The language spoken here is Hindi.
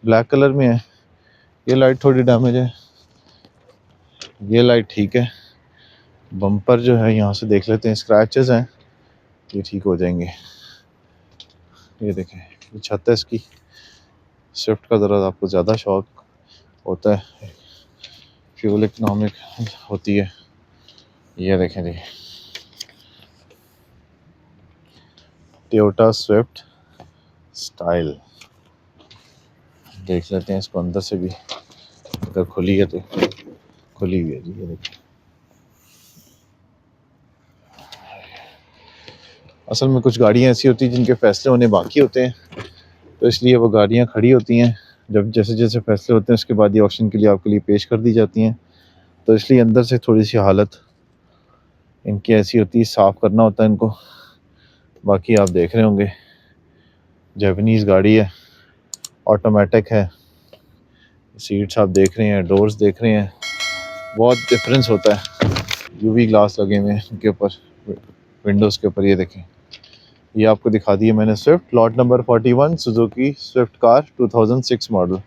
ब्लैक कलर में है। ये लाइट थोड़ी डैमेज है, ये लाइट ठीक है। बम्पर जो है यहाँ से देख लेते हैं, स्क्रैचेस हैं, ये ठीक हो जाएंगे। ये देखें, ये छत है इसकी। स्विफ्ट का ज़रा आपको ज़्यादा शौक होता है, फ्यूल इकोनॉमिक होती है। ये देखें जी, टोयोटा स्विफ्ट स्टाइल। देख लेते हैं इसको अंदर से भी, अगर खुली है तो। खुली हुई है जी, ये देखिए। असल में कुछ गाड़ियाँ ऐसी होती हैं जिनके फ़ैसले होने बाकी होते हैं, तो इसलिए वो गाड़ियाँ खड़ी होती हैं। जब जैसे जैसे फ़ैसले होते हैं उसके बाद ये ऑक्शन के लिए आपके लिए पेश कर दी जाती हैं। तो इसलिए अंदर से थोड़ी सी हालत इनकी ऐसी होती है, साफ़ करना होता है इनको। बाकी आप देख रहे होंगे जापानीज़ गाड़ी है, ऑटोमेटिक है। सीट्स आप देख रहे हैं, डोर्स देख रहे हैं, बहुत डिफरेंस होता है। यूवी ग्लास लगे हुए हैं इनके ऊपर, विंडोज़ के ऊपर। ये देखें, ये आपको दिखा दी है मैंने Swift, lot number 41 Suzuki Swift car 2006 model.